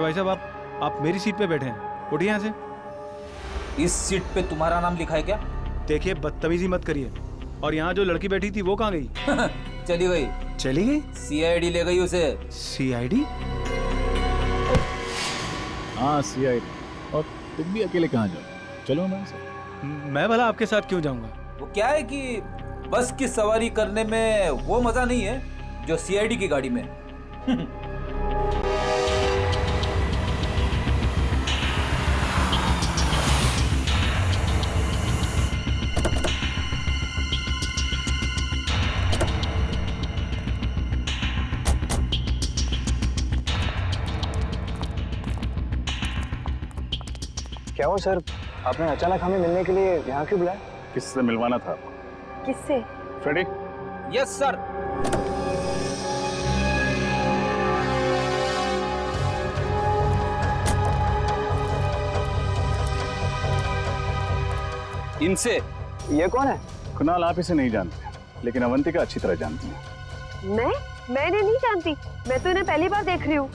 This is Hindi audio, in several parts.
भाई साहब, आप मेरी सीट पे बैठे हैं, उठिए यहाँ से। इस सीट पे तुम्हारा नाम लिखा है क्या? देखिए, बदतमीजी मत करिए। और यहाँ जो लड़की बैठी थी वो कहाँ गई? चली गई। चली गई? सीआईडी ले गई उसे। सीआईडी? हाँ सीआईडी। और तुम भी अकेले कहाँ जाओ? चलो हमारे साथ। मैं भला आपके साथ क्यों जाऊंगा? वो क्या है कि बस की सवारी करने में वो मजा नहीं है जो सीआईडी की गाड़ी में। क्या हो सर, आपने अचानक हमें मिलने के लिए यहाँ क्यों बुलाया? किससे मिलवाना था? किससे? फ्रेडी। Yes sir. इनसे। ये कौन है? कुणाल आप इसे नहीं जानते, लेकिन अवंतिका अच्छी तरह जानती है। मैंने नहीं जानती, मैं तो इन्हें पहली बार देख रही हूँ।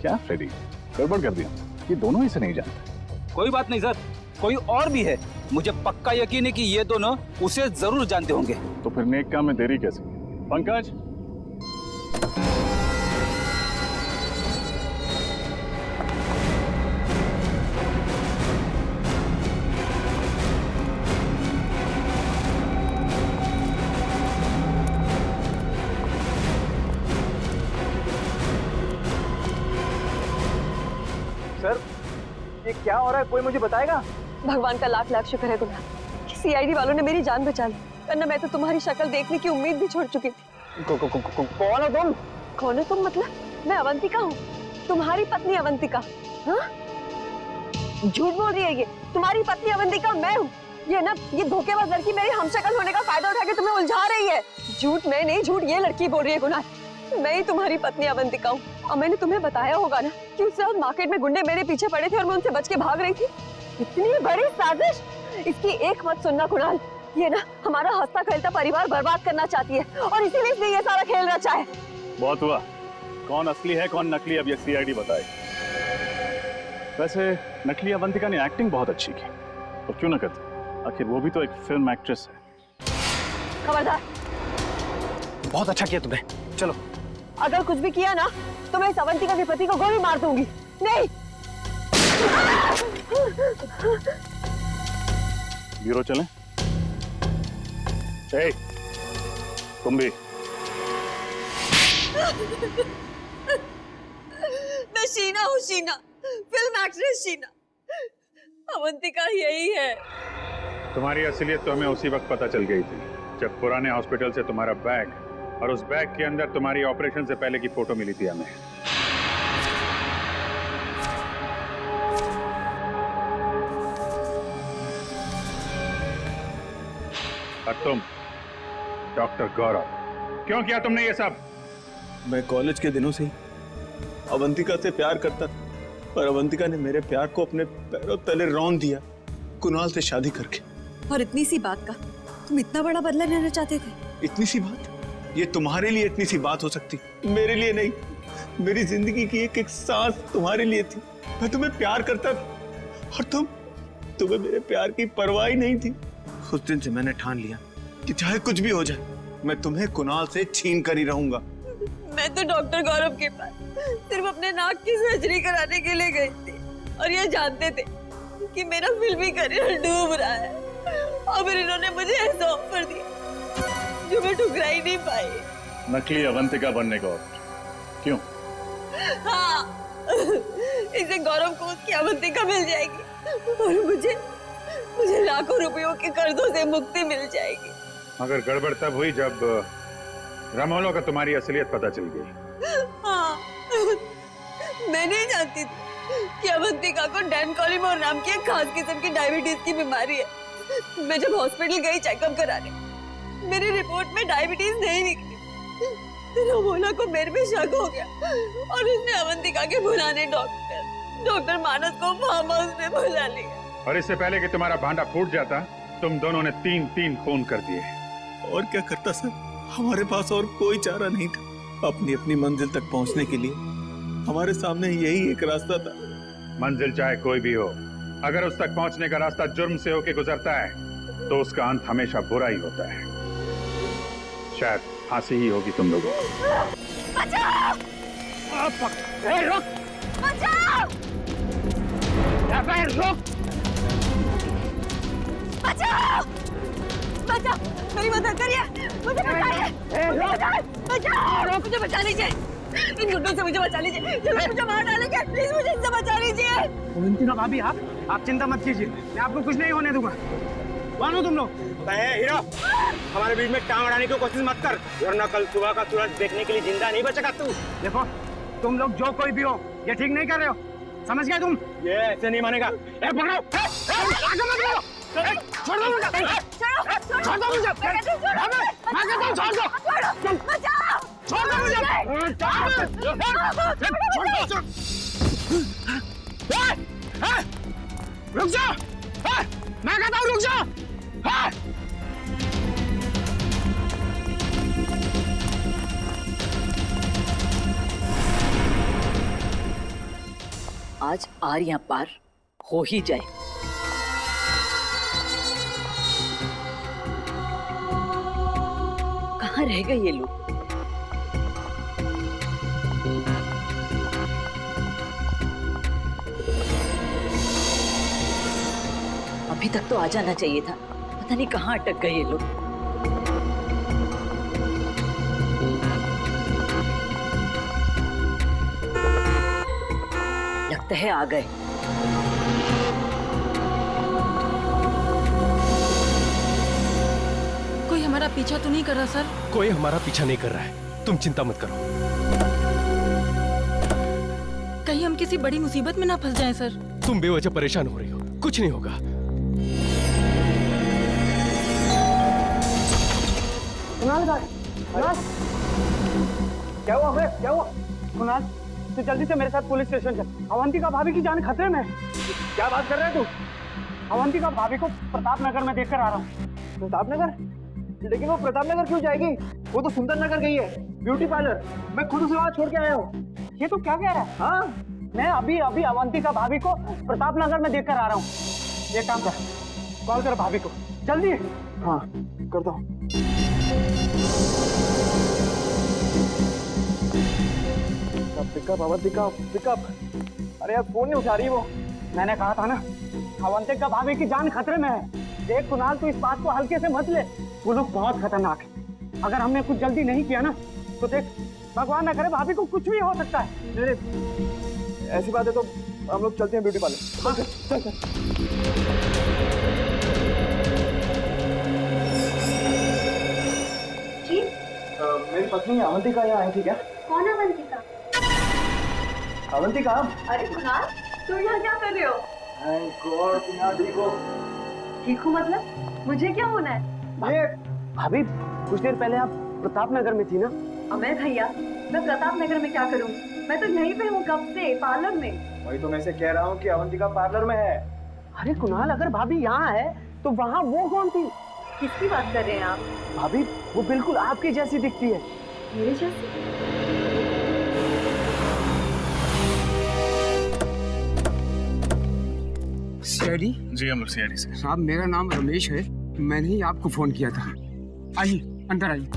क्या फ्रेडी, गड़बड़ कर दिया? ये दोनों इसे नहीं जानते। कोई बात नहीं सर, कोई और भी है। मुझे पक्का यकीन है कि ये दोनों उसे जरूर जानते होंगे। तो फिर नेक काम में देरी कैसे? पंकज। सर, ये क्या हो रहा है, कोई मुझे बताएगा? भगवान का लाख लाख शुक्र है गुलाब कि सीआईडी वालों ने मेरी जान बचा ली, वरना मैं तो तुम्हारी शक्ल देखने की उम्मीद भी छोड़ चुकी थी। कौन हो तुम? कौन हो तुम मतलब? मैं अवंतिका हूँ, तुम्हारी पत्नी अवंतिका। हाँ? झूठ बोल रही है ये, तुम्हारी पत्नी अवंतिका मैं हूँ। ये धोखेबाज लड़की मेरी हमशक्ल होने का फायदा उठा के तुम्हें उलझा रही है। झूठ मैं नहीं, झूठ ये लड़की बोल रही है गुनाह। मैं ही तुम्हारी पत्नी अवंतिका हूँ। और मैंने तुम्हें बताया होगा ना कि उस रात मार्केट में गुंडे मेरे पीछे पड़े थे और मैं उनसे बच के भाग रही थी। इतनी बड़ी साजिश, इसकी एक मत सुनना कुणाल। ये ना हमारा हंसता खेलता परिवार बर्बाद करना चाहती है और इसीलिए इसने ये सारा खेल रचा है। बहुत हुआ, कौन असली है कौन नकली अब ये सीआईडी बताए। वैसे नकली अवंतिका ने एक्टिंग बहुत अच्छी की, और क्यों ना करती, आखिर वो भी तो एक फिल्म एक्ट्रेस है। खबरदार, बहुत अच्छा किया तुमने, चलो। अगर कुछ भी किया ना तो मैं इस अवंतिका के पति को गोली मार दूंगी। नहीं। ब्यूरो चलें? तुम भी। मैं शीना हूँ, शीना, फिल्म एक्ट्रेस शीना। अवंतिका यही है। तुम्हारी असलियत तो हमें उसी वक्त पता चल गई थी जब पुराने हॉस्पिटल से तुम्हारा बैग और उस बैग के अंदर तुम्हारी ऑपरेशन से पहले की फोटो मिली थी हमें। और तुम डॉक्टर गौरव, क्यों किया तुमने ये सब? मैं कॉलेज के दिनों से ही अवंतिका से प्यार करता था, पर अवंतिका ने मेरे प्यार को अपने पैरों तले रौंद दिया, कुणाल से शादी करके। और इतनी सी बात का तुम इतना बड़ा बदला लेना चाहते थे? इतनी सी बात? ये तुम्हारे लिए इतनी सी बात हो सकती, मेरे लिए नहीं। मेरी जिंदगी की एक एक सांस तुम्हारे लिए थी। मैं तुम्हें प्यार करता था और तुम्हें मेरे प्यार की परवाह ही नहीं थी। उस दिन से मैंने ठान लिया कि चाहे कुछ भी हो जाए, मैं तुम्हें कुणाल से छीन कर ही रहूंगा। मैं तो डॉक्टर गौरव के पास सिर्फ अपने नाक की सर्जरी कराने के लिए गई थी और ये जानते थे कि मेरा फिल्मी करियर डूब रहा है, और फिर इन्होंने मुझे ऐसा ऑफर दिया जो मैं ठुकरा ही नहीं पाई। नकली अवंतिका बनने का ऑफर? क्यों? हाँ, इससे गौरव को उसकी अवंतिका मिल जाएगी और मुझे लाखों रुपयों के कर्जों से मुक्ति मिल जाएगी। मगर गड़बड़ तब हुई जब रामोलो का तुम्हारी असलियत पता चल गई। हाँ, मैं नहीं जानती थी कि अवंतिका को डैन कॉलिमोर नाम की एक खास किस्म की डायबिटीज की बीमारी है। मैं जब हॉस्पिटल गई चेकअप कराने, मेरी रिपोर्ट में डायबिटीज नहीं निकली। रामोला को मेरे पे शक हो गया और उसने अवंतिका के बुलाने डॉक्टर मानस को फार्म हाउस में बुला लिया। और इससे पहले कि तुम्हारा भांडा फूट जाता, तुम दोनों ने 3 खून कर दिए। और क्या करता सर, हमारे पास और कोई चारा नहीं था अपनी अपनी मंजिल तक पहुंचने के लिए। हमारे सामने यही एक रास्ता था। मंजिल चाहे कोई भी हो, अगर उस तक पहुंचने का रास्ता जुर्म से होके गुजरता है तो उसका अंत हमेशा बुरा ही होता है। शायद फांसी ही होगी तुम लोगों को। बचाओ! रुक! बचाओ! रुक! बचाओ! बचाओ! मेरी मदद करिए, मुझे बचाइए! बचाओ! मुझे बचा लीजिए! इन गुंडों से मुझे बचा लीजिए! जल्दी मुझे मार डालेंगे! प्लीज मुझे इनसे बचा लीजिए! अवंतिका भाभी, आप चिंता मत कीजिए, मैं आपको कुछ नहीं होने दूंगा। कौन हो तुम लोग? हीरो, हमारे बीच में टांग अड़ाने की कोशिश मत कर, वरना कल सुबह का सूरज देखने के लिए जिंदा नहीं बचेगा तू। देखो, तुम लोग जो कोई भी हो, ये ठीक नहीं कर रहे हो, समझ गए तुम? ये ऐसे नहीं मानेगा। पकड़ो! आगे मत बढ़ो! छोड़ दो मुझे! छोड़ दो मुझे! मैं कहता हूँ छोड़ दो! बचाओ! छोड़ दो मुझे! रुक जा! मैं कहता हूँ रुक जा! आज आरियां पार हो ही जाए। कहाँ रह गए ये लोग? अभी तक तो आ जाना चाहिए था, पता नहीं कहाँ अटक गए ये लोग। लगता है आ गए। कोई हमारा पीछा तो नहीं कर रहा सर? कोई हमारा पीछा नहीं कर रहा है, तुम चिंता मत करो। कहीं हम किसी बड़ी मुसीबत में ना फंस जाएं सर। तुम बेवजह परेशान हो रही हो, कुछ नहीं होगा। कुणाल, क्या हुआ बे? क्या हुआ? कुणाल, तू जल्दी से मेरे साथ पुलिस स्टेशन चल। अवंतिका भाभी की जान खतरे में है। क्या बात कर रहे है तू? अवंतिका भाभी को प्रताप नगर में देखकर आ रहा हूँ। प्रताप नगर? लेकिन वो प्रताप नगर क्यों जाएगी? वो तो सुंदर नगर गई है, ब्यूटी पार्लर। मैं खुद उसे वहाँ छोड़ के आया हूँ। ये तो क्या कह रहा है? हाँ, मैं अभी अभी अवंतिका भाभी को प्रताप नगर में देखकर आ रहा हूँ। ये काम कर, कॉल कर भाभी को जल्दी। हाँ, करता हूँ। Pickup Avantika, pickup. अरे यार, फोन नहीं उठा रही वो। मैंने कहा था ना, अवंतिका भाभी की जान खतरे में है। देख कुणाल, तू इस बात को हल्के से मत ले, वो लोग बहुत खतरनाक है। अगर हमने कुछ जल्दी नहीं किया ना, तो देख, भगवान न करे, भाभी को कुछ भी हो सकता है। ऐसी बात है तो हम लोग चलते हैं ब्यूटी पार्लर। चल चल। जी? मेरी पत्नी अवंतिका यहाँ आई थी क्या? कौन अवंतिका? अवंतिका? अरे कुणाल, तुम यहाँ क्या कर रहे हो? थैंक गॉड तुम यहाँ ठीक हो। ठीक हूँ मतलब? मुझे क्या होना है? ये भाभी, कुछ देर पहले आप प्रताप नगर में थी ना? अमर भैया, मैं प्रताप नगर में क्या करूँ? मैं तो यहीं पे हूँ कब से, पार्लर में। वही तो मैं से कह रहा हूँ कि अवंतिका पार्लर में है। अरे कुणाल, अगर भाभी यहाँ है तो वहाँ वो कौन थी? किसकी बात कर रहे हैं आप? भाभी, वो बिल्कुल आपकी जैसी दिखती है। मेरे जैसी? सीआईडी? जी अमर, सीआईडी से। साहब, मेरा नाम रमेश है, मैंने ही आपको फोन किया था। आइए, अंदर आइए।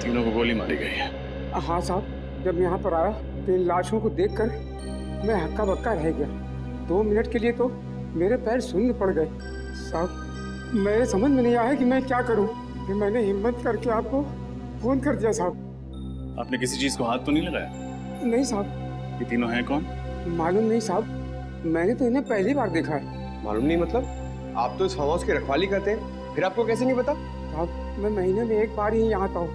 तीनों को गोली मारी गई है। हाँ साहब, जब यहाँ पर आया तो इन लाशों को देखकर मैं हक्का बक्का रह गया। 2 मिनट के लिए तो मेरे पैर शून्य पड़ गए। साहब, मेरे समझ में नहीं आया कि मैं क्या करूं। फिर मैंने हिम्मत करके आपको फोन कर दिया साहब। आपने किसी चीज को हाथ तो नहीं लगाया? नहीं साहब। ये तीनों हैं कौन? मालूम नहीं साहब, मैंने तो इन्हें पहली बार देखा है। मालूम नहीं मतलब? आप तो इस फार्म हाउस की रखवाली करते हैं, फिर आपको कैसे नहीं पता? साहब मैं महीने में एक बार ही यहाँ आता हूँ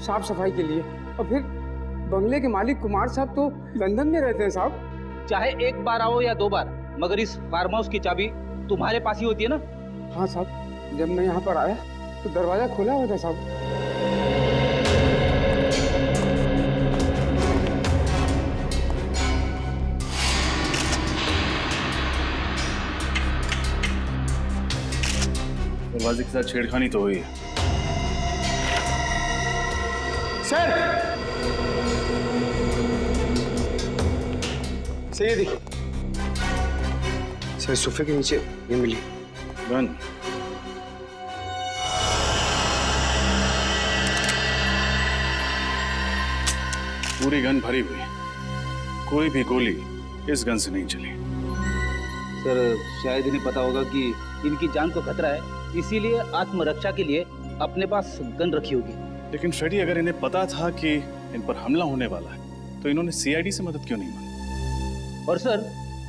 साफ सफाई के लिए, और फिर बंगले के मालिक कुमार साहब तो लंदन में रहते हैं साहब। चाहे एक बार आओ या 2 बार, मगर इस फार्म हाउस की चाबी तुम्हारे पास ही होती है ना? हाँ साहब, जब मैं यहाँ पर आया तो दरवाजा खुला हुआ था साहब। दरवाजे के साथ छेड़खानी तो हुई है। सर ये देखिए सर, सोफे के नीचे ये मिली गन। पूरी गन भरी हुई, कोई भी गोली इस गन से नहीं चली। सर शायद इन्हें पता होगा कि इनकी जान को खतरा है, इसीलिए आत्मरक्षा के लिए अपने पास गन रखी होगी। लेकिन फ्रेडी, अगर इन्हें पता था कि इन पर हमला होने वाला है तो इन्होंने सीआईडी से मदद क्यों नहीं मांगी? और सर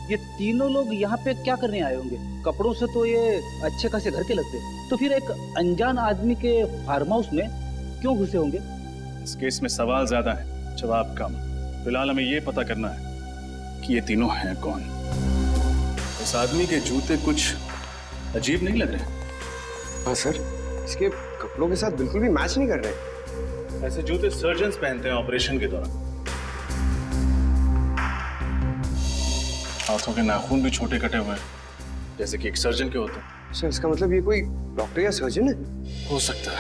ये तीनों लोग यहाँ पे क्या करने आए होंगे? कपड़ों से तो ये अच्छे खासे घर के लगते, तो फिर एक अनजान आदमी के फार्म हाउस में क्यों घुसे होंगे? इस केस में सवाल ज्यादा है, जवाब कम। फिलहाल हमें ये पता करना है कि ये तीनों हैं कौन। इस आदमी के जूते कुछ अजीब नहीं लग रहे? हाँ सर, इसके कपड़ों के साथ बिल्कुल भी मैच नहीं कर रहे। ऐसे जूते सर्जन्स पहनते हैं ऑपरेशन के दौरान। हाथों के नाखून भी छोटे कटे हुए हैं, जैसे कि एक सर्जन के होते हैं। सर इसका मतलब ये कोई डॉक्टर या सर्जन है? हो सकता है।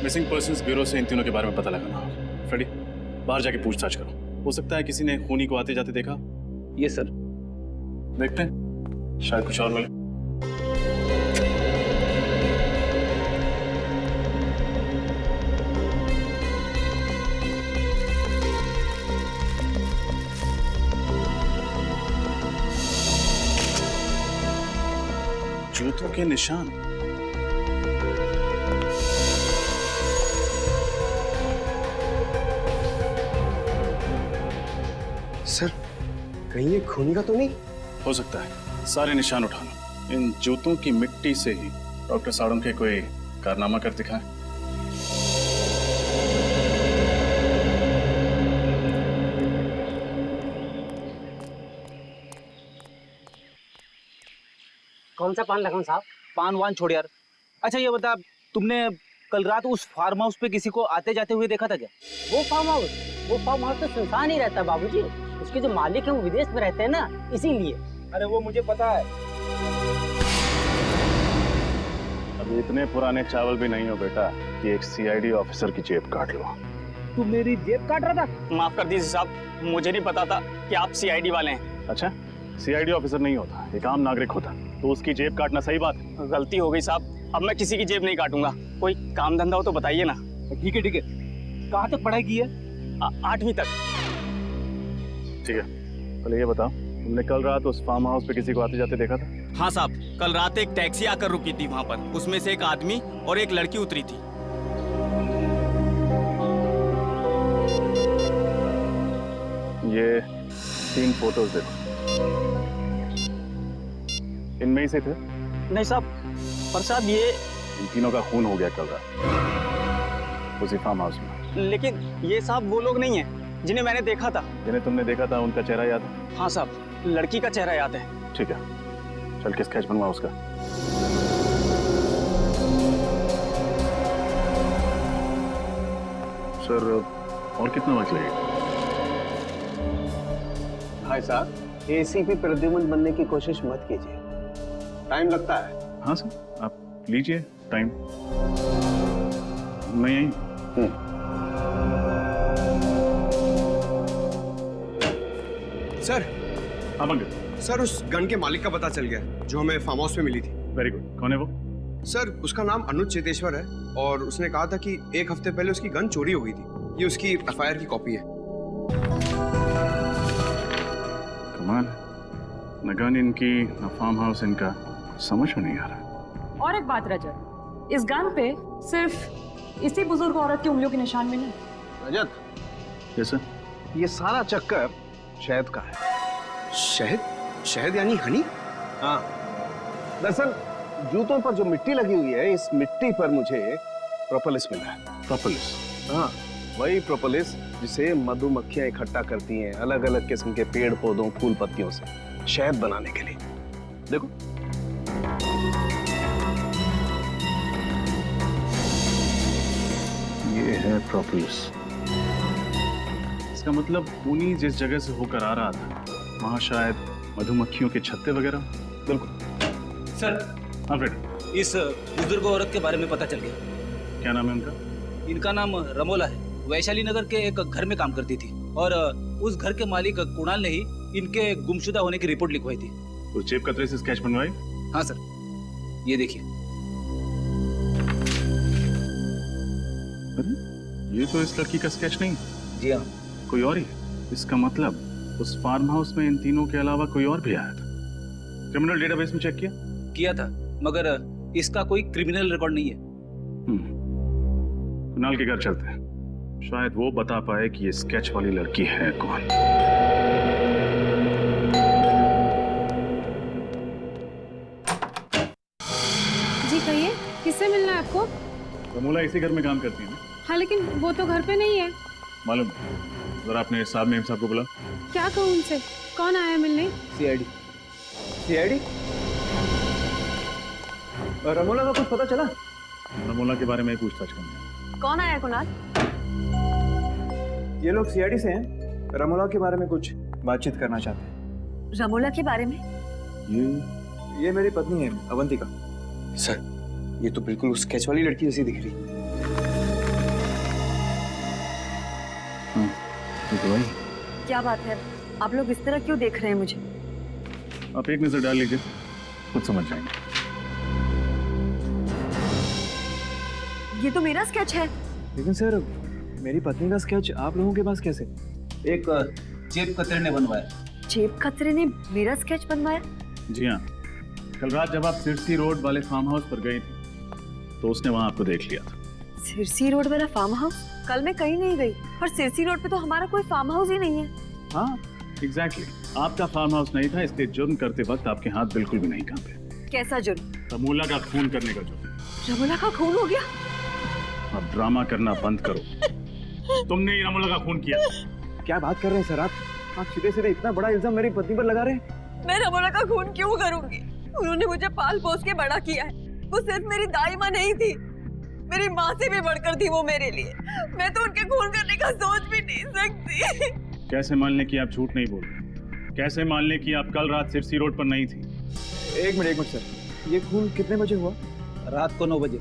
मिसिंग पर्सन्स ब्यूरो से इन तीनों के बारे में पता लगाना होगा। फ्रेडी, बाहर जाके पूछताछ करो। हो सकता है किसी ने खूनी को आते जाते देखा। ये सर देखते हैं, शायद कुछ और मिले। जूतों के निशान। सर कहीं ये खूनी का तो नहीं? हो सकता है। सारे निशान उठा लो। इन जूतों की मिट्टी से ही डॉक्टर साड़ुंखे कोई कारनामा कर दिखाए। कौन सा पान लगाऊं साहब? पान वान छोड़ यार। अच्छा ये बता, तुमने कल रात उस फार्म हाउस पे किसी को आते जाते हुए देखा था क्या? वो फार्म हाउस तो सुनसान ही रहता बाबूजी। उसके जो मालिक है वो विदेश में रहते हैं ना, इसीलिए। अरे वो मुझे पता है। अभी इतने पुराने चावल भी नहीं हो बेटा कि एक सीआईडी ऑफिसर की जेब काट लो। तू मेरी जेब काट रहा था? माफ कर दीजिए साहब, मुझे नहीं पता था कि आप सीआईडी वाले हैं। अच्छा, सीआईडी ऑफिसर नहीं होता, एक आम नागरिक होता, तो उसकी जेब काटना सही बात है? गलती हो गई साहब, अब मैं किसी की जेब नहीं काटूंगा। कोई काम धंधा हो तो बताइए ना। ठीक है ठीक है। कहाँ तक पढ़ाई की है? 8वीं तक। ठीक है, पहले ये बताओ, तुमने कल रात उस फार्म हाउस पे किसी को आते जाते देखा था? हाँ साहब, कल रात एक टैक्सी आकर रुकी थी वहाँ पर। उसमें से एक आदमी और एक लड़की उतरी थी। ये 3 फोटोज देखो, इनमें ही से थे? नहीं साहब, पर साहब ये इन तीनों का खून हो गया कल रात उसी फार्म हाउस में। लेकिन ये साहब वो लोग नहीं हैं जिन्हें मैंने देखा था। जिन्हें तुमने देखा था उनका चेहरा याद है? हाँ साहब, लड़की का चेहरा याद है। ठीक है, चल के स्केच बनवा उसका। सर और कितना वक्त लगेगा? भाई साहब, एसीपी प्रद्युमन बनने की कोशिश मत कीजिए, टाइम लगता है। हाँ सर, आप लीजिए टाइम। मैं यहीं। सर। हाँ पंकज। सर उस गन के मालिक का पता चल गया, जो हमें फार्म हाउस में मिली थी। Very good. कौन है वो? सर उसका नाम अनुज चेतेश्वर है, और उसने कहा था कि 1 हफ्ते पहले उसकी गन चोरी हो गई थी। ये उसकी एफआईआर की कॉपी है। कमाल, न गन इनकी न फार्म हाउस इनका, समझ में नहीं आ रहा। और एक बात रजत, इस गन पे सिर्फ इसी बुजुर्ग औरत की उंगलियों के निशान में नहीं। रजत, यस सर। ये सारा चक्कर शहद का है। शहद? शहद यानी हनी? हाँ। दरअसल जूतों पर जो मिट्टी लगी हुई है, इस मिट्टी पर मुझे प्रोपोलिस मिला है। प्रोपोलिस? हाँ, वही प्रोपोलिस जिसे मधुमक्खियां इकट्ठा करती हैं अलग अलग किस्म के पेड़ पौधों फूल पत्तियों से शहद बनाने के लिए। देखो। ये है प्रोपोलिस। इसका मतलब ऊनी जिस जगह से होकर आ रहा था वहां शायद मधुमक्खियों के छत्ते वगैरह। बिल्कुल सर। हाँ फ्रेड, इस बुजुर्ग औरत के बारे में पता चल गया। क्या नाम है उनका? इनका नाम रमोला है। वैशाली नगर के एक घर में काम करती थी और उस घर के मालिक कुणाल ने ही इनके गुमशुदा होने की रिपोर्ट लिखवाई थी। उस जेब कतरे से स्केच बनवाई? हाँ सर, ये देखिए। अरे ये तो इस लड़की का स्केच नहीं। जी हाँ। कोई और ही है। इसका मतलब उस फार्म हाउस में इन तीनों के अलावा कोई और भी आया था। क्रिमिनल डेटाबेस में चेक किया था, मगर इसका कोई क्रिमिनल रिकॉर्ड नहीं है। कुणाल के घर चलते हैं, शायद वो बता पाए कि ये स्केच वाली लड़की है कौन। जी कहिए, किससे मिलना है आपको? रमोला इसी घर में काम करती है ना? हाँ, लेकिन वो तो घर पे नहीं है। मालूम। जरा अपने साहब मेम साहब को बुला। क्या कहूँ उनसे? कौन आया है मिलने? सीआईडी। सीआईडी? रमोला का कुछ पता चला? रमोला के बारे में पूछताछ करनी। कौन आया कुणाल? ये लोग सीआईडी से हैं। रमोला के बारे में कुछ बातचीत करना चाहते हैं। रमोला के बारे में? ये मेरी पत्नी है अवंतिका। सर, ये तो बिल्कुल उस स्केच वाली लड़की जैसी दिख रही। तो वही। क्या बात है, आप लोग इस तरह क्यों देख रहे हैं मुझे? आप एक नजर डाल लीजिए, खुद समझ जाएंगे। ये तो मेरा स्केच है। लेकिन सर, मेरी पत्नी का स्केच आप लोगों के पास कैसे? एक जेब कतरे ने बनवाया। जेब कतरे ने मेरा स्केच बनवाया? जी हाँ, कल रात जब आप सिरसी रोड वाले फार्म हाउस पर गई थी तो उसने वहां आपको देख लिया था। सिरसी रोड वाला फार्म हाउस? कल मैं कहीं नहीं गई, पर सिरसी रोड पे तो हमारा कोई फार्म हाउस ही नहीं है। हाँ एग्जैक्टली, आपका फार्म हाउस नहीं था, इसलिए जुर्म करते वक्त आपके हाथ बिल्कुल भी नहीं कांपे। कैसा जुर्म? रमोला का खून करने का जुर्म। रमोला का खून हो गया? अब ड्रामा करना बंद करो। तुमने ही रमोला का खून किया। क्या बात कर रहे हैं सर आप सीधे सीधे इतना बड़ा इल्जाम मेरी पत्नी पर लगा रहे हैं? मैं रमोला का खून क्यों करूंगी? उन्होंने मुझे पाल पोस के बड़ा किया है। वो सिर्फ मेरी दाई माँ नहीं थी, मेरी माँ से भी बढ़कर थी वो मेरे लिए। मैं तो उनके खून करने का सोच भी नहीं सकती। कैसे मान लें कि आप झूठ नहीं बोल रहे? कैसे मान लें कि आप कल रात सिरसी रोड पर नहीं थी? एक मिनट सर, ये खून कितने बजे हुआ? रात को 9 बजे।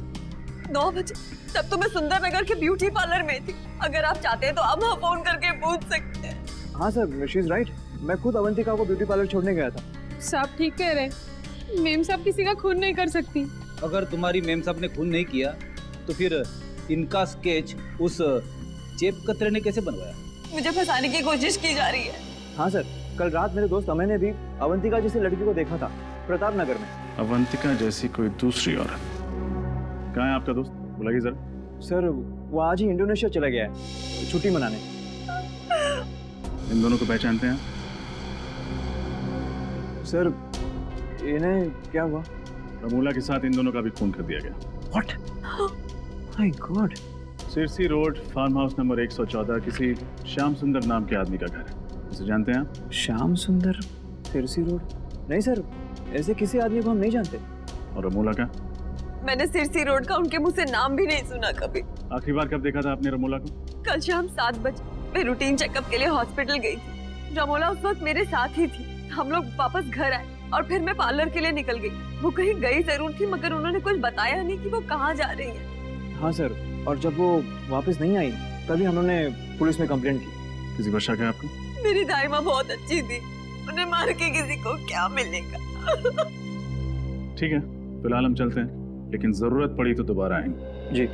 9 बजे? तब तो मैं सुंदर नगर के ब्यूटी पार्लर में थी। अगर आप चाहते हैं तो आप वहाँ फोन करके पूछ सकते हैं। हाँ सर, शी इज राइट। मैं खुद अवंतिका को ब्यूटी पार्लर छोड़ने गया था। साहब ठीक कह रहे, मेम साहब किसी का खून नहीं कर सकती। अगर तुम्हारी मेम साहब ने खून नहीं किया तो फिर इनका स्केच उस जेब कतरे ने कैसे बनवाया? मुझे फंसाने की कोशिश की जा रही है। हाँ सर, कल रात मेरे दोस्त अमय ने भी अवंतिका जैसी लड़की को देखा था प्रताप नगर में। अवंतिका जैसी कोई दूसरी औरत? कहाँ है आपका दोस्त? बुलाइए जरा। सर, वो आज ही इंडोनेशिया चला गया है छुट्टी मनाने। इन दोनों को पहचानते हैं? सर, इन्हें क्या हुआ? रमोला के साथ इन दोनों का भी खून कर दिया गया। What? My God! Sirsi road farm house number 114 किसी श्याम सुंदर नाम के आदमी का घर है। इसे जानते हैं आप? श्याम सुंदर, सिरसी रोड? नहीं सर, ऐसे किसी आदमी को हम नहीं जानते। और रमोला का? मैंने सिरसी रोड का उनके मुंह से नाम भी नहीं सुना कभी। आखिरी बार कब देखा था आपने रमोला को? कल शाम 7 बजे मैं रूटीन चेकअप के लिए हॉस्पिटल गई थी। रमोला उस वक्त मेरे साथ ही थी। हम लोग वापस घर आए और फिर मैं पार्लर के लिए निकल गई। वो कहीं गई जरूर थी, मगर उन्होंने कुछ बताया नहीं कि वो कहाँ जा रही है। हाँ सर, और जब वो वापस नहीं आई तभी हमने पुलिस में कंप्लेंट की। किसी पर शक है आपको? मेरी दाई माँ बहुत अच्छी थी, उन्हें मार के किसी को क्या मिलेगा। ठीक है, फिलहाल हम चलते हैं, लेकिन जरूरत पड़ी तो दोबारा आएंगे। जी।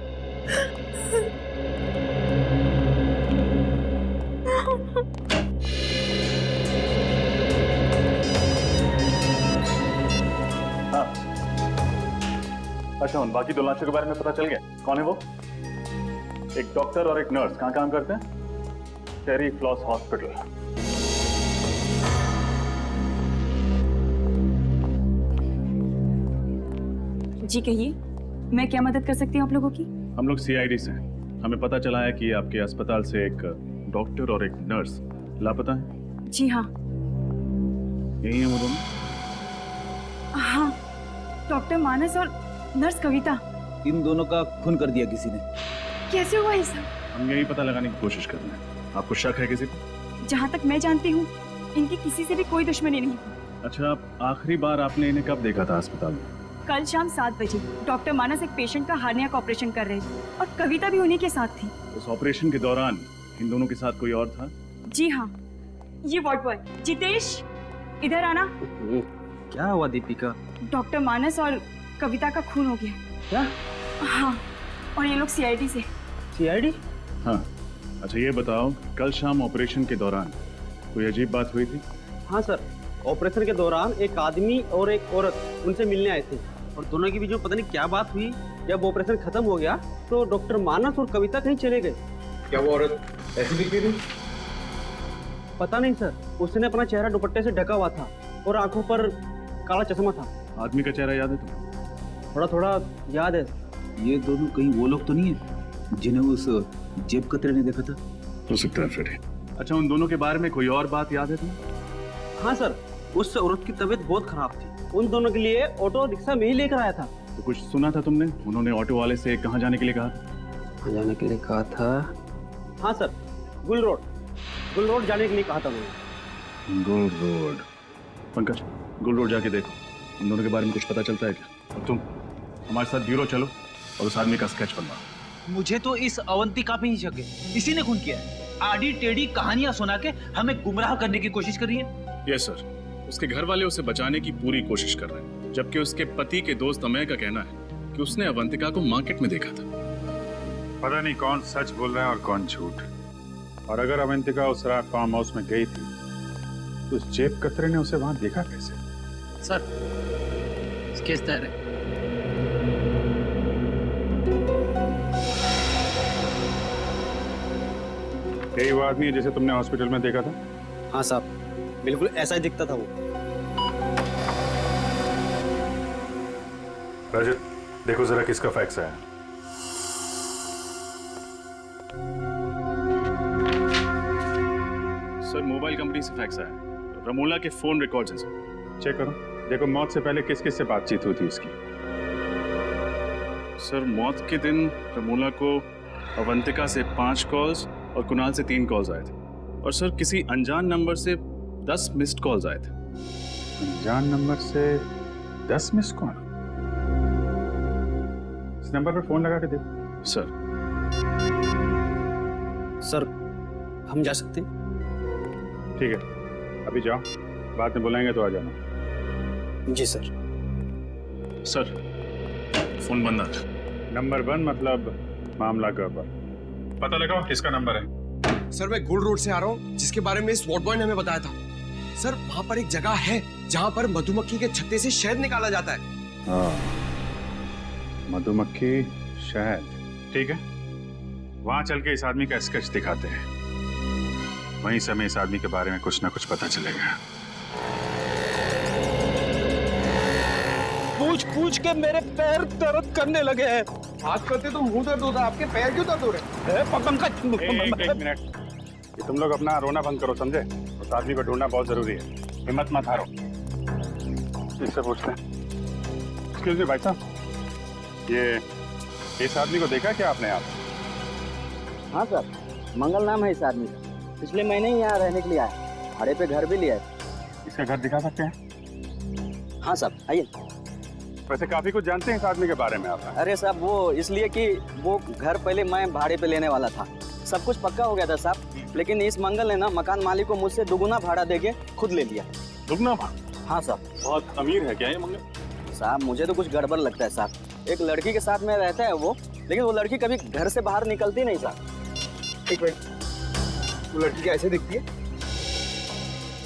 अच्छा, उन बाकी 2 लाशों के बारे में पता चल गया? कौन है वो? एक डॉक्टर और एक नर्स कहाँ काम करते हैं? Cherry floss hospital. जी कहिए, मैं क्या मदद कर सकती हूँ आप लोगों की? हम लोग सीआईडी से हैं। हमें पता चला है कि आपके अस्पताल से एक डॉक्टर और एक नर्स लापता है। जी हाँ। यही है वो दोनों? हाँ, डॉक्टर मानस और नर्स कविता। इन दोनों का खून कर दिया किसी ने। कैसे हुआ ये सब? हम यही पता लगाने की कोशिश कर रहे हैं। आपको शक है किसी पर? जहाँ तक मैं जानती हूँ इनकी किसी से भी कोई दुश्मनी नहीं। अच्छा, आखिरी बार आपने इन्हें कब देखा था अस्पताल में? कल शाम 7 बजे डॉक्टर मानस एक पेशेंट का हार्निया का ऑपरेशन कर रहे थे और कविता भी उन्हीं के साथ थी। उस ऑपरेशन के दौरान इन दोनों के साथ कोई और था? जी हाँ, ये वार्ड बॉय जितेश, इधर आना। क्या हुआ दीपिका? डॉक्टर मानस और कविता का खून हो गया। क्या? हाँ, और ये लोग सीआईडी से। सीआईडी? हाँ। अच्छा ये बताओ, कल शाम ऑपरेशन के दौरान कोई अजीब बात हुई थी? हाँ सर, ऑपरेशन के दौरान एक आदमी और एक औरत उनसे मिलने आए थे और दोनों के बीच में पता नहीं क्या बात हुई। जब ऑपरेशन खत्म हो गया तो डॉक्टर मानस और कविता कहीं चले गए। क्या वो औरत ऐसी दिख रही थी? पता नहीं सर, उसने अपना चेहरा दुपट्टे से ढका हुआ था और आंखों पर काला चश्मा था। आदमी का चेहरा याद है तुम्हें? थोड़ा थोड़ा याद है। ये दोनों कहीं वो लोग तो नहीं है जिन्हें उस जेब कतरे ने देखा था? हो सकता है फिर। अच्छा, उन दोनों के बारे में कोई और बात याद है तुम्हें? हाँ सर, उस औरत की तबीयत बहुत खराब थी। उन दोनों के लिए ऑटो रिक्शा में ही लेकर आया था। तो कुछ सुना था तुमने? उन्होंने ऑटो वाले से कहाँ जाने के लिए कहा था? कहाँ जाने के लिए कहा था? हाँ सर, गुल रोड जाने के लिए कहा था उन्होंने। गुल रोड। पंकज, गुल रोड जाके देखो, उन दोनों के बारे में कुछ पता चलता है क्या? और तुम हमारे साथ ब्यूरो चलो और उस आदमी का स्केच बनवाओ। मुझे तो इस अवंतिका पे ही शक है। इसी ने खून किया है। आड़ी टेढ़ी कहानियां सुना के हमें गुमराह करने की कोशिश कर रही है। यस सर, उसके घर वाले उसे बचाने की पूरी कोशिश कर रहे हैं, जबकि उसके पति के दोस्त अमय का कहना है कि उसने अवंतिका को मार्केट में देखा था। पता नहीं कौन सच बोल रहा है और कौन झूठ। और अगर अवंतिका उस रात फार्म हाउस में गई थी तो उस जेब कतरे ने उसे वहां देखा कैसे? सर, स्केच तैयार है। यही वो आदमी है जिसे तुमने हॉस्पिटल में देखा था? हाँ साहब, बिल्कुल ऐसा ही दिखता था वो। रजत, देखो जरा किसका फैक्स है। सर, मोबाइल कंपनी से फैक्स आया। रमोला के फोन रिकॉर्ड्स हैं सर। चेक करो, देखो मौत से पहले किस किस से बातचीत हुई थी इसकी। सर, मौत के दिन रमोला को अवंतिका से 5 कॉल्स और कुणाल से 3 कॉल्स आए थे। और सर, किसी अनजान नंबर से 10 मिस्ड कॉल्स आए थे। अनजान नंबर से 10 मिस कॉल? इस नंबर पर फोन लगा के देखो। सर, हम जा सकते हैं? ठीक है, अभी जाओ, बाद में बुलाएंगे तो आ जाना। जी सर। सर, फोन बंद आ रहा। नंबर 1 मतलब मामला गड़बड़। पता लगाओ किसका नंबर है। सर, मैं गुल रोड से आ रहा हूँ, जिसके बारे में इस वार्ड बॉय ने हमें बताया था। सर, वहाँ पर एक जगह है जहाँ पर मधुमक्खी के छत्ते से शहद निकाला जाता है। हाँ, मधुमक्खी शहद, ठीक है। वहां चल के इस आदमी का स्केच दिखाते हैं। वहीं से हमें इस आदमी के बारे में कुछ ना कुछ पता चलेगा। पूछ पूछ के मेरे पैर दर्द करने लगे हैं। हाथ करते तो मुंह दर्द होता है, आपके पैर क्यों दर्द हो रहे हैं? एक मिनट, ये तुम लोग अपना रोना बंद करो, समझे? उस आदमी को ढूंढना बहुत जरूरी है। हिम्मत मत हारो। इससे पूछते हैं। एक्सक्यूज मी भाई साहब, ये इस आदमी को देखा क्या आपने? आप? हाँ सर, मंगल नाम है इस आदमी का। पिछले महीने ही यहाँ रहने के लिए आया, भाड़े पे घर भी लिया है। इसका घर दिखा सकते हैं? हाँ साहब, आइए। वैसे काफी कुछ जानते हैं इस आदमी के बारे में आप? अरे साहब, वो इसलिए कि वो घर पहले मैं भाड़े पे लेने वाला था। सब कुछ पक्का हो गया था साहब, लेकिन इस मंगल ने ना मकान मालिक को मुझसे दुगुना भाड़ा देके खुद ले लिया। दुगुना भाड़ा? हाँ साहब। बहुत अमीर है क्या ये मंगल? साहब, मुझे तो कुछ गड़बड़ लगता है साहब। एक लड़की के साथ में रहता है वो, लेकिन वो लड़की कभी घर से बाहर निकलती नहीं साहब। एक मिनट, वो लड़की कैसे दिखती है?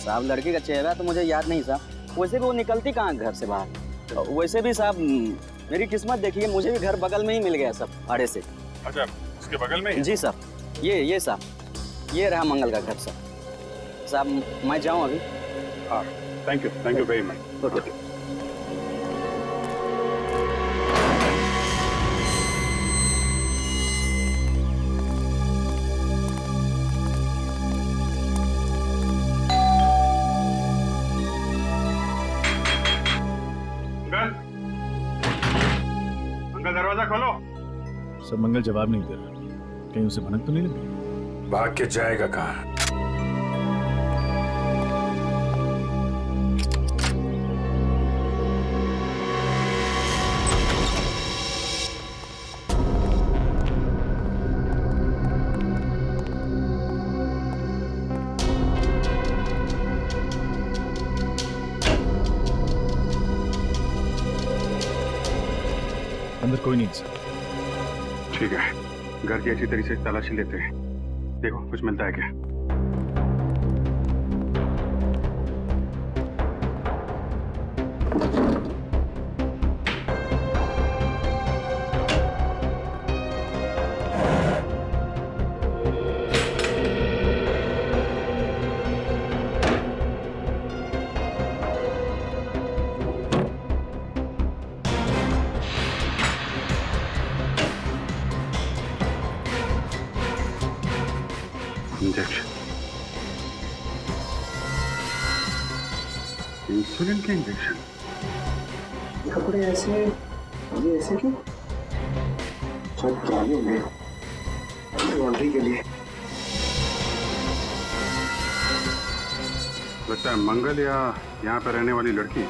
साहब, लड़की का चेहरा तो मुझे याद नहीं साहब। वैसे भी वो निकलती कहाँ घर से बाहर। वैसे भी साहब, मेरी किस्मत देखिए, मुझे भी घर बगल में ही मिल गया सब भाड़े से। अच्छा, उसके बगल में? जी साहब, ये साहब। ये रहा मंगल का घर सर। साहब मैं जाऊं अभी? हाँ, thank you very much. Okay. Uncle दरवाजा खोलो। सब मंगल जवाब नहीं दे रहा, कहीं उसे भनक तो नहीं लगी? भाग के जाएगा कहाँ? अंदर कोई नहीं सर। ठीक है, घर की अच्छी तरीके से तलाशी लेते हैं। देखो कुछ मिलता है क्या? इंजेक्शन, इंसुलिन के इंजेक्शन। कपड़े ऐसे, ये ऐसे क्यों? सब जाने होंगे लॉन्ड्री के लिए। लगता है मंगल या यहाँ पर रहने वाली लड़की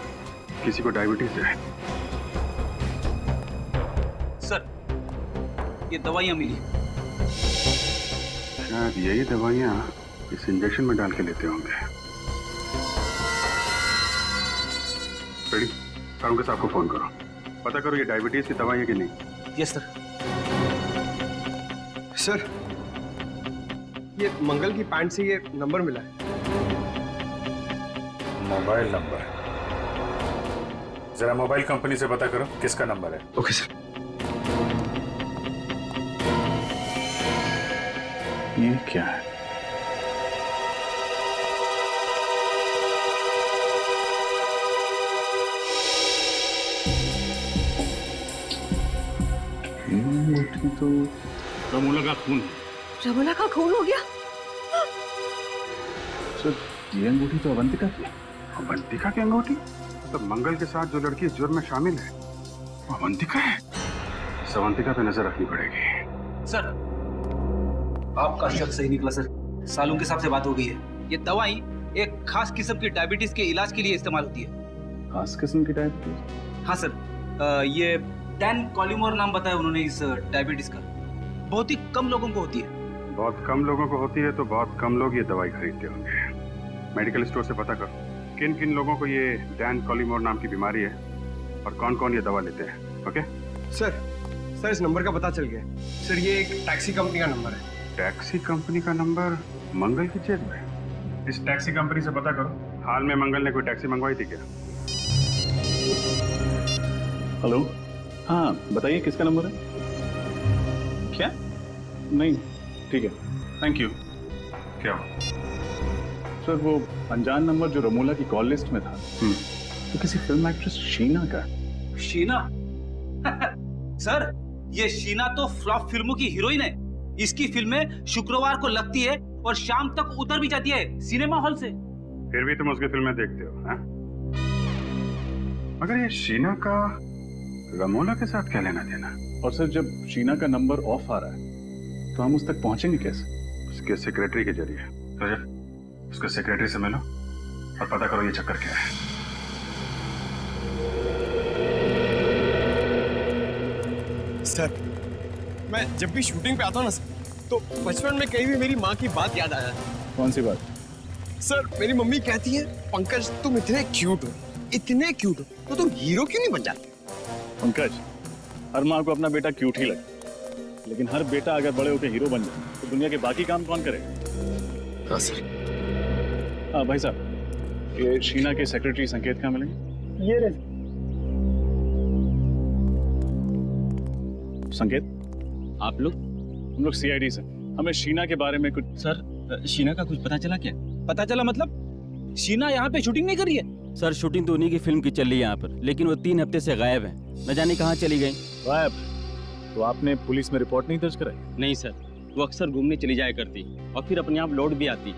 किसी को डायबिटीज है। सर ये दवाइयाँ मिली। शायद यही दवाइयाँ इस इंजेक्शन में डाल के लेते होंगे। रेडी, कानून के साहब को फोन करो, पता करो ये डायबिटीज की दवाई है कि नहीं। Yes sir. सर ये मंगल की पैंट से ये नंबर मिला है। मोबाइल नंबर, जरा मोबाइल कंपनी से पता करो किसका नंबर है। Okay sir. ये क्या है? ये तो रमोला का खून है। रमोला का खून हो गया? सर ये अंगूठी तो अवंतिका की है। अवंतिका की अंगूठी? तो मंगल के साथ जो लड़की इस जुर्म में शामिल है वो अवंतिका है। इस अवंतिका पे नजर रखनी पड़ेगी। सर आपका शक सही निकला सर, सालून के साहब से बात हो गई है। ये दवाई एक खास किस्म की डायबिटीज के इलाज के लिए इस्तेमाल होती है। खास किस्म की डायबिटीज? हाँ सर, ये डैन कॉलिमोर नाम बताया उन्होंने इस डायबिटीज का। बहुत ही कम लोगों को होती है। बहुत कम लोगों को होती है तो बहुत कम लोग ये दवाई खरीदते होंगे। मेडिकल स्टोर से पता करो किन किन लोगों को ये डैन कॉलिमोर नाम की बीमारी है और कौन कौन ये दवा लेते हैं। ओके सर इस नंबर का पता चल गया। सर ये एक टैक्सी कंपनी का नंबर है। टैक्सी कंपनी का नंबर मंगल की जेब में? इस टैक्सी कंपनी से पता करो हाल में मंगल ने कोई टैक्सी मंगवाई थी क्या? हेलो, हाँ बताइए किसका नंबर है? क्या? नहीं, ठीक है, थैंक यू। क्या हुआ? सर वो अनजान नंबर जो रमोला की कॉल लिस्ट में था तो किसी फिल्म एक्ट्रेस शीना का। शीना? सर ये शीना तो फ्लॉप फिल्मों की हीरोइन है। इसकी फिल्में शुक्रवार को लगती है और शाम तक उतर भी जाती है सिनेमा हॉल से। फिर भी तुम उसकी फिल्में देखते हो, हाँ? मगर ये शीना का रमोला के साथ क्या लेना देना? और सर जब शीना का नंबर ऑफ आ रहा है तो हम उस तक पहुंचेंगे कैसे? उसके सेक्रेटरी के जरिए। रजत, उसके सेक्रेटरी से मिलो और पता करो ये चक्कर क्या है। सर मैं जब भी शूटिंग पे आता हूँ ना सर, तो बचपन में कहीं भी मेरी माँ की बात याद आया। कौन सी बात? सर मेरी मम्मी कहती है पंकज तुम इतने क्यूट हो तो तुम हीरो क्यों नहीं बन जाते? पंकज, हर माँ को अपना बेटा क्यूट ही लगे, लेकिन हर बेटा अगर बड़े होकर हीरो बन जाए तो दुनिया के बाकी काम कौन करेगा? हाँ सर। हाँ भाई साहब, ये शीना के सेक्रेटरी संकेत कहाँ मिलेंगे? ये रहे। संकेत, आप लोग? हम लोग सीआईडी से, हमें शीना के बारे में कुछ। सर शीना का कुछ पता चला क्या? पता चला मतलब? शीना यहाँ पे शूटिंग नहीं कर रही है? सर शूटिंग तो उन्हीं की फिल्म की चल रही है यहाँ पर, लेकिन वो 3 हफ्ते से गायब है। न जाने कहाँ चली गई। गायब? तो आपने पुलिस में रिपोर्ट नहीं दर्ज कराई? नहीं सर, वो अक्सर घूमने चली जाया करती और फिर अपने आप लौट भी आती,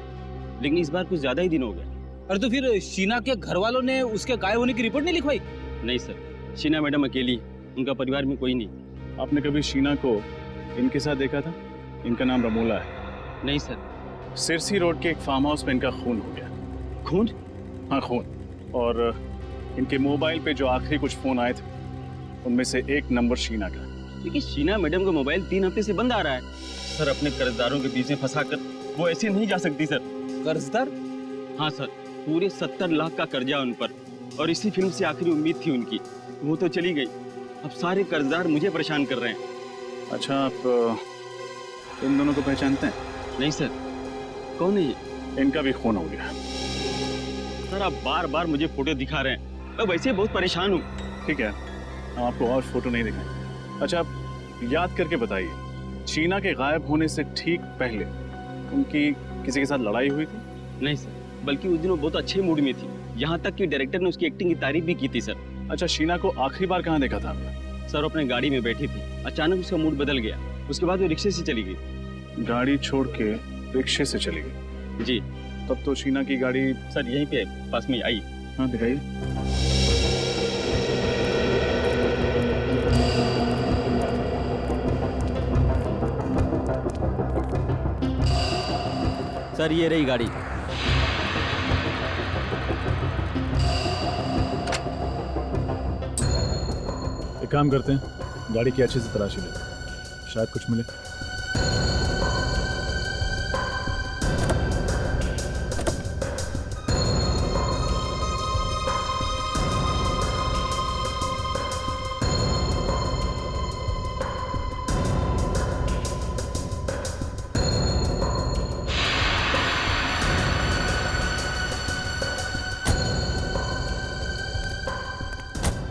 लेकिन इस बार कुछ ज्यादा ही दिन हो गए। अरे तो फिर शीना के घर वालों ने उसके गायब होने की रिपोर्ट नहीं लिखवाई? नहीं सर, शीना मैडम अकेली, उनका परिवार में कोई नहीं। आपने कभी शीना को इनके साथ देखा था? इनका नाम रमोला है। नहीं सर। सिरसी रोड के एक फार्म हाउस में इनका खून हो गया। खून? हाँ खून। और इनके मोबाइल पे जो आखिरी कुछ फोन आए थे उनमें से एक नंबर शीना का। लेकिन शीना मैडम का मोबाइल 3 हफ्ते से बंद आ रहा है। सर अपने कर्जदारों के बीच में फंसाकर वो ऐसे नहीं जा सकती सर। कर्जदार? हाँ सर, पूरे 70 लाख का कर्जा उन पर, और इसी फिल्म से आखिरी उम्मीद थी उनकी। वो तो चली गई, अब सारे कर्जदार मुझे परेशान कर रहे हैं। अच्छा, आप इन दोनों को पहचानते हैं? नहीं सर। कौन है ये? इनका भी खून हो गया। सर आप बार बार मुझे फोटो दिखा रहे हैं, मैं वैसे बहुत परेशान हूँ। ठीक है, हम आपको और फोटो नहीं दिखाएंगे। अच्छा, आप याद करके बताइए, शीना के गायब होने से ठीक पहले उनकी किसी के साथ लड़ाई हुई थी? नहीं सर, बल्कि उस दिन वो बहुत अच्छे मूड में थी, यहाँ तक कि डायरेक्टर ने उसकी एक्टिंग की तारीफ भी की थी सर। अच्छा, शीना को आखिरी बार कहाँ देखा था आपने? सर अपने गाड़ी में बैठी थी, अचानक उसका मूड बदल गया, उसके बाद वो रिक्शे से चली गई। गाड़ी छोड़ के रिक्शे से चली गई? जी। तब तो शीना की गाड़ी सर यहीं पे पास में आई। हाँ दिखाइए। सर ये रही गाड़ी। एक काम करते हैं, गाड़ी की अच्छे से तलाशी लेते हैं, शायद कुछ मिले।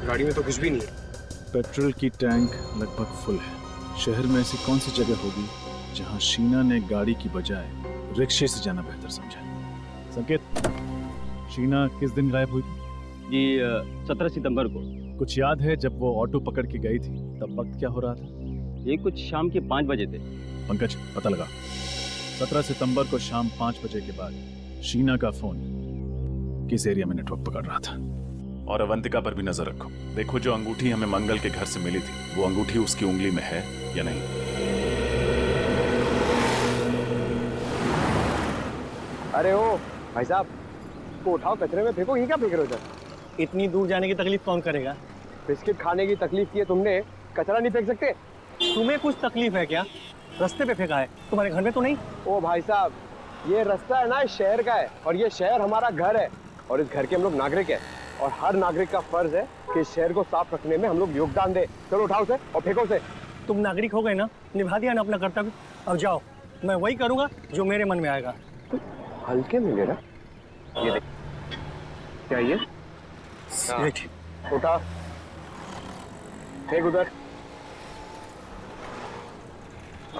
गाड़ी में तो कुछ भी नहीं है। पेट्रोल की टैंक लगभग फुल है। शहर में ऐसी कौन सी जगह होगी जहां शीना ने गाड़ी की बजाय रिक्शे से जाना बेहतर समझा? संकेत, शीना किस दिन गायब हुई? जी 17 सितंबर को। कुछ याद है जब वो ऑटो पकड़ के गई थी तब वक्त क्या हो रहा था? ये कुछ शाम के 5 बजे थे। पंकज पता लगा। 17 सितंबर को शाम 5 बजे के बाद शीना का फोन किस एरिया में नेटवर्क पकड़ रहा था? और अवंतिका पर भी नजर रखो। देखो जो अंगूठी हमें मंगल के घर से मिली थी, वो अंगूठी उसकी उंगली में है या नहीं। अरे ओ भाई साहब, को उठाओ, कचरे में फेंको। ये क्या फेंक रहे हो सर? इतनी दूर जाने की तकलीफ कौन करेगा? बिस्किट खाने की तकलीफ की है तुमने, कचरा नहीं फेंक सकते? तुम्हें कुछ तकलीफ है क्या? रास्ते पे फेंका है, तुम्हारे घर में तो नहीं? ओ भाई साहब, ये रास्ता है ना इस शहर का है, और ये शहर हमारा घर है, और इस घर के हम लोग नागरिक हैं, और हर नागरिक का फर्ज है कि इस शहर को साफ रखने में हम लोग योगदान दे। चलो उठाओ से और फेंको से। तुम नागरिक हो गए ना, निभा दिया ना अपना कर्तव्य, अब जाओ। मैं वही करूंगा जो मेरे मन में आएगा। हल्के में ले रहा, ये देख, क्या ये? उठा, फेंक उधर,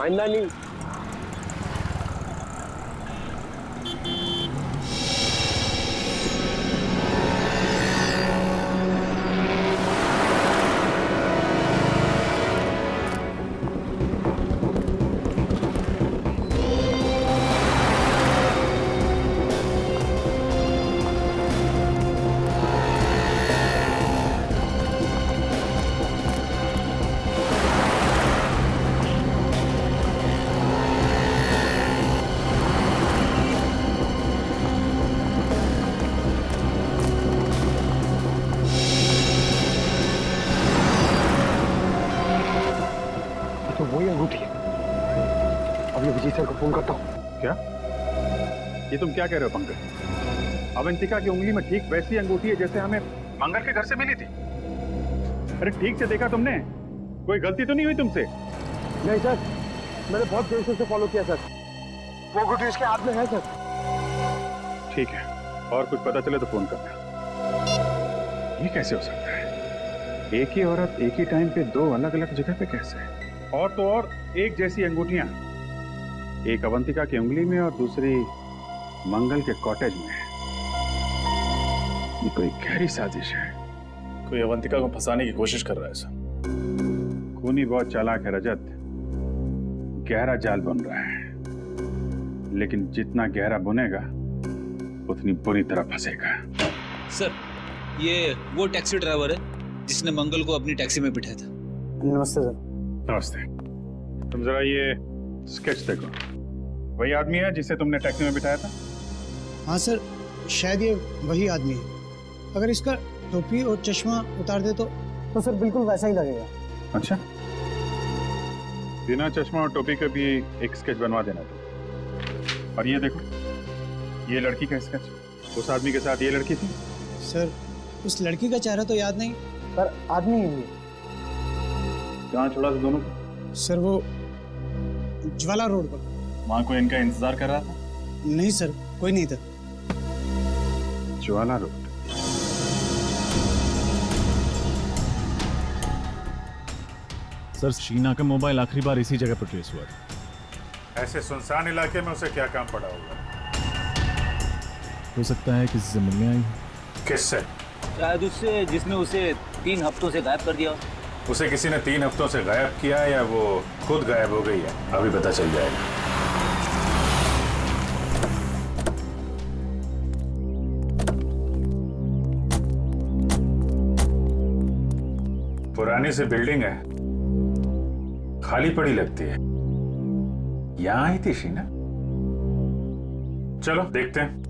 आइंदा नहीं। तो वही अंगूठी है। अभी विजय सर को फोन करता हूँ। क्या? ये तुम क्या कह रहे हो पंकज? अवंतिका की उंगली में ठीक वैसी अंगूठी है जैसे हमें मंगल के घर से मिली थी। अरे ठीक से देखा तुमने? कोई गलती तो नहीं हुई तुमसे? नहीं सर, मैंने बहुत देर से उसे फॉलो किया सर। वो अंगूठी उसके हाथ में है सर। ठीक है, और कुछ पता चले तो फोन करना। ये कैसे हो सकता है? एक ही औरत एक ही टाइम पे दो अलग अलग जगह पे कैसे? और तो और एक जैसी अंगूठियां एक अवंतिका की उंगली में और दूसरी मंगल के कॉटेज में है। ये कोई गहरी साजिश है। कोई अवंतिका को फंसाने की कोशिश कर रहा है सर। खूनी बहुत चालाक है रजत, गहरा जाल बन रहा है, लेकिन जितना गहरा बुनेगा उतनी बुरी तरह फंसेगा। सर, ये वो टैक्सी ड्राइवर है जिसने मंगल को अपनी टैक्सी में बिठाया था। नमस्ते सर। नमस्ते। तुम जरा ये स्केच देखो, वही आदमी है जिसे तुमने टैक्सी में बिठाया था? हाँ सर, शायद ये वही आदमी है। अगर इसका टोपी और चश्मा उतार दे तो सर बिल्कुल वैसा ही लगेगा। अच्छा, बिना चश्मा और टोपी के भी एक स्केच बनवा देना तुम। और ये देखो, ये लड़की का स्केच। उस आदमी के साथ ये लड़की थी? सर, उस लड़की का चेहरा तो याद नहीं, पर आदमी ही है। कहाँ छोड़ा था दोनों को? सर, वो ज्वाला रोड पर। वहां कोई इनका इंतजार कर रहा था? नहीं सर, कोई नहीं था। ज्वाला रोड। सर, शीना का मोबाइल आखिरी बार इसी जगह पर ट्रेस हुआ था। ऐसे सुनसान इलाके में उसे क्या काम पड़ा होगा? हो सकता है किसी से मिलने आई। किससे? शायद उससे जिसने उसे 3 हफ्तों से गायब कर दिया। उसे किसी ने 3 हफ्तों से गायब किया या वो खुद गायब हो गई है? अभी पता चल जाएगा। पुरानी सी बिल्डिंग है, खाली पड़ी लगती है। यहां आई थी शीना? चलो देखते हैं।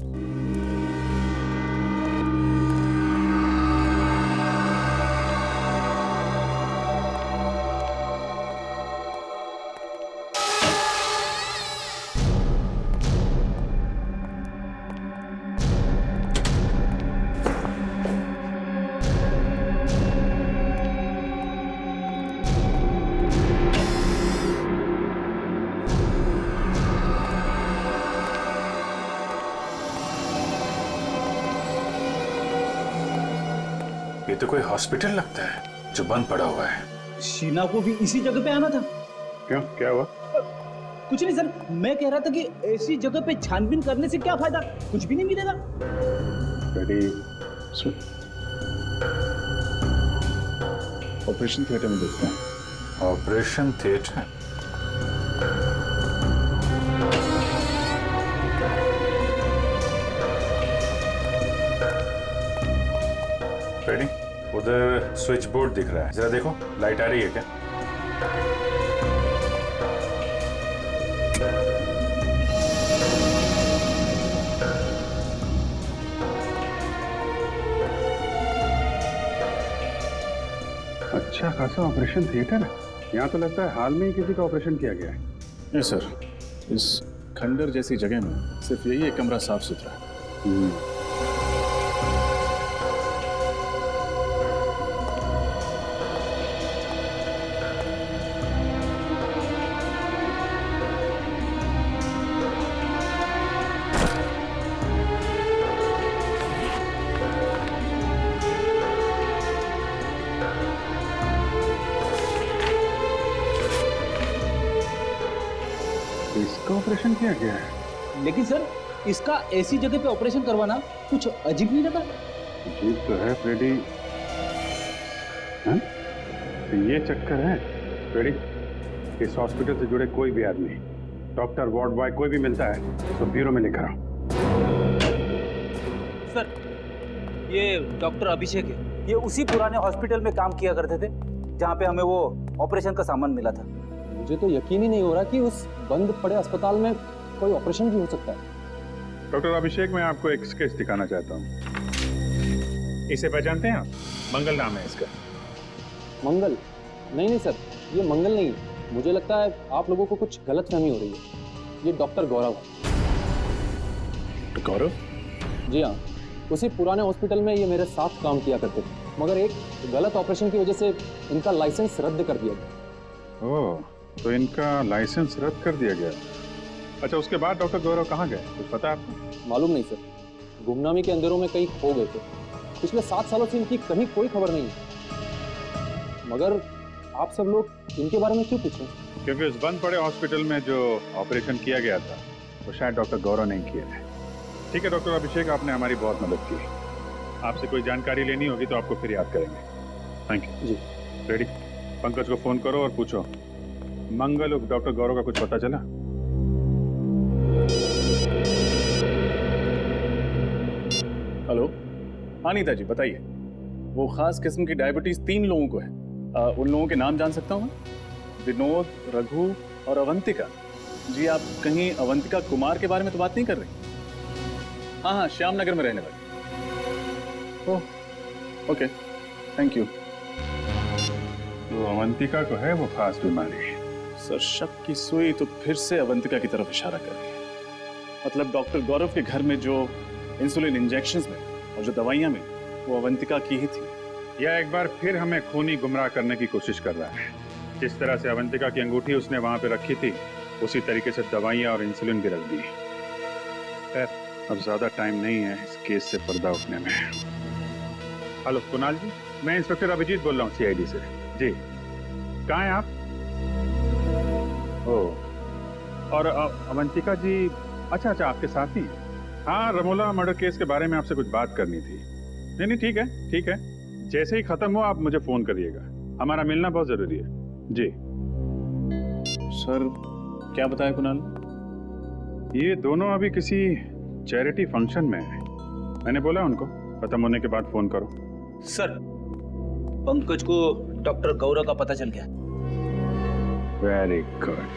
ये तो कोई हॉस्पिटल लगता है जो बंद पड़ा हुआ है। शीना को भी इसी जगह पे आना था। क्यों, क्या हुआ? कुछ नहीं सर, मैं कह रहा था कि ऐसी जगह पे छानबीन करने से क्या फायदा, कुछ भी नहीं मिलेगा। ऑपरेशन थिएटर में देखते हैं। Operation theatre? रेडी? उधर स्विच बोर्ड दिख रहा है, जरा देखो लाइट आ रही है क्या? अच्छा खासा ऑपरेशन थिएटर है। यहाँ तो लगता है हाल में ही किसी का ऑपरेशन किया गया है। नहीं सर, इस खंडर जैसी जगह में सिर्फ यही एक कमरा साफ सुथरा है। इसका ऑपरेशन किया गया है? लेकिन सर, इसका ऐसी जगह पे ऑपरेशन करवाना कुछ अजीब नहीं लगा? अजीब तो है फ्रेडी। हाँ? तो ये चक्कर है फ्रेडी, इस हॉस्पिटल से जुड़े कोई भी आदमी, डॉक्टर, वार्ड बॉय, कोई भी मिलता है तो ब्यूरो में लेकर आओ। सर, ये डॉक्टर अभिषेक है। ये उसी पुराने हॉस्पिटल में काम किया करते थे जहाँ पे हमें वो ऑपरेशन का सामान मिला था। मुझे तो यकीन ही नहीं हो रहा कि उस बंद पड़े अस्पताल में कोई ऑपरेशन भी हो सकता है। डॉक्टर अभिषेक, मैं आपको एक स्केच दिखाना चाहता हूँ। इसे पहचानते हैं आप? मंगल नाम है इसका। मंगल? नहीं नहीं सर, ये मंगल नहीं है। मुझे लगता है आप लोगों को कुछ गलतफहमी हो रही है। ये डॉक्टर गौरव है। गौरव? जी हाँ, उसी पुराने हॉस्पिटल में ये मेरे साथ काम किया करते थे, मगर एक गलत ऑपरेशन की वजह से इनका लाइसेंस रद्द कर दिया गया। ओह, तो इनका लाइसेंस रद्द कर दिया गया। अच्छा, उसके बाद डॉक्टर गौरव कहाँ गए, कुछ पता है आपको? मालूम नहीं सर, गुमनामी के अंधेरों में कहीं खो गए थे। पिछले 7 सालों से इनकी कहीं कोई खबर नहीं है। मगर आप सब लोग इनके बारे में क्यों पूछ रहे हैं? क्योंकि उस बंद पड़े हॉस्पिटल में जो ऑपरेशन किया गया था वो शायद डॉक्टर गौरव नहीं किए थे। ठीक है डॉक्टर अभिषेक, आपने हमारी बहुत मदद की। आपसे कोई जानकारी लेनी होगी तो आपको फिर याद करेंगे। थैंक यू जी। रेडी, पंकज को फोन करो और पूछो मंगल और डॉक्टर गौरव का कुछ पता चला? हेलो, हाँ नीता जी बताइए। वो खास किस्म की डायबिटीज 3 लोगों को है। उन लोगों के नाम जान सकता हूँ? विनोद, रघु और अवंतिका। जी आप कहीं अवंतिका कुमार के बारे में तो बात नहीं कर रही? हाँ हाँ, श्याम नगर में रहने वाली। Oh okay, thank you. तो अवंतिका को है वो खास बीमारी? सर शक की सुई तो फिर से अवंतिका की तरफ इशारा कर रही है। मतलब डॉक्टर गौरव के घर में जो इंसुलिन इंजेक्शंस में और जो दवाइयां में वो अवंतिका की ही थी। यह एक बार फिर हमें खूनी गुमराह करने की कोशिश कर रहा है। जिस तरह से अवंतिका की अंगूठी उसने वहां पे रखी थी उसी तरीके से दवाइयां और इंसुलिन भी रख दी। खैर अब ज्यादा टाइम नहीं है इस केस से पर्दा उठने में। हेलो कुणाल जी, मैं इंस्पेक्टर अभिजीत बोल रहा हूँ CID से। जी कहाँ हैं आप? ओह, और अवंतिका जी, अच्छा अच्छा आपके साथी हैं। हाँ, रमोला मर्डर केस के बारे में आपसे कुछ बात करनी थी। नहीं ठीक है ठीक है, जैसे ही खत्म हो आप मुझे फोन करिएगा, हमारा मिलना बहुत जरूरी है। जी सर क्या बताया कुणाल? ये दोनों अभी किसी चैरिटी फंक्शन में है। मैंने बोला उनको खत्म होने के बाद फोन करो। सर पंकज को डॉक्टर गौरव का पता चल गया। Very good.